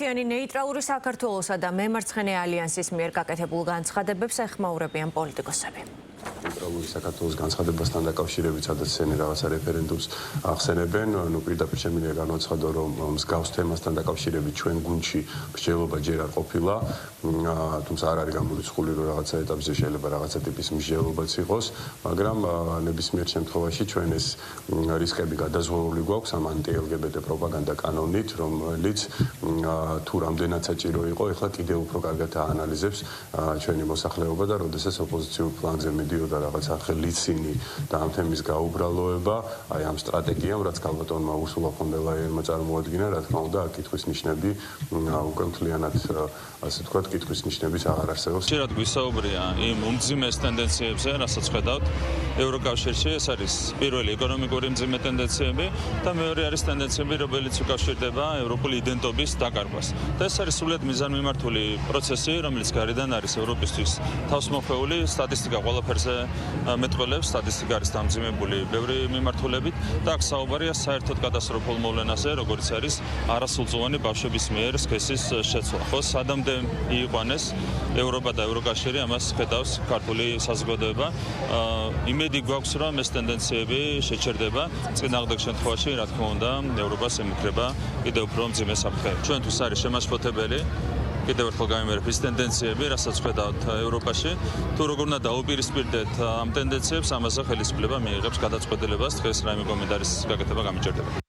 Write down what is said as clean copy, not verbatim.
ნეიტრალური საქართველოსა და მემარცხენე ალიანსის მიერ გაკეთებულ განცხადებებს ეხმაურებიან პოლიტიკოსები. ნეიტრალური საქართველოს განცხადებასთან დაკავშირებით, სადაც ესენი რაღაცა რეფერენდუმს ახსენებენ, პირდაპირ შემიძლია განვაცხადო, რომ მსგავს თემასთან დაკავშირებით ჩვენ გუნდში მსჯელობა ჯერ არ ყოფილა, თუმცა არ არის გამორიცხული, რომ რაღაცა ეტაპზე შეიძლება რაღაცა ტიპის მსჯელობაც იყოს, მაგრამ ნებისმიერ შემთხვევაში ჩვენ ეს რისკები გადაზღვეული გვაქვს ამ ანტი-LGBT პროპაგანდა კანონით, რომელიც თუ რამდენად საჭირო იყო, ეხლა კიდევ უფრო კარგად აანალიზებს ჩვენი მოსახლეობა და როდესაც ოპოზიციურ ფლანგზე მიდიოდა რაღაცა ხელიცინი და ამ თემის გაუბრალოება, აი ამ სტრატეგიამ, რაც ქალბატონმა ურსულა ფონ დერ ლაიენმა წარმოადგინა, რა თქმა უნდა, კითხვის ნიშნები უკვე მთლიანად, ასე ვთქვათ, კითხვის ნიშნების აღარ არსებობს. ხშირად გვისაუბრია იმ უმძიმეს ტენდენციებზე, რასაც ხედავთ ევროკავშირში, ეს არის პირველი ეკონომიკური მძიმე ტენდენციები და მეორე არის ტენდენციები, რომელიც უკავშირდება ევროპული იდენტობის დაკარგვას. და ეს არის სრულიად მიზანმიმართული პროცესი, რომელიც გარედან არის ევროპისთვის თავსმოხვეული, სტატისტიკა ყველაფერზე მეტყველებს, სტატისტიკა არის დამძიმებული ბევრი მიმართულებით და აქ საუბარია საერთოდ კატასტროფულ მოვლენაზე, როგორც არის არასრულწლოვანი ბავშვების მიერ სქესის შეცვლა. ხო, სადამდე იყვანეს ევროპა და ევროკავშირი ამას ხედავს ქართული საზოგადოება. იმედი გვაქვს, რომ ეს ტენდენციები შეჩერდება. წინააღმდეგ შემთხვევაში, რა თქმა უნდა, ევროპას ემუქრება კიდევ უფრო მძიმე საფრთხე. ჩვენთვის არის შემაშფოთებელი კიდევ ერთხელ გამიმერებ ის ტენდენციები, რასაც ხედავთ ევროპაში. თუ როგორ უნდა დაუპირისპირდეთ ამ ტენდენციებს, ამაზე ხელისუფლება მიიღებს გადაწყვეტილებას, დღეს რაიმე კომენტარის გაკეთება გამიჭირდება.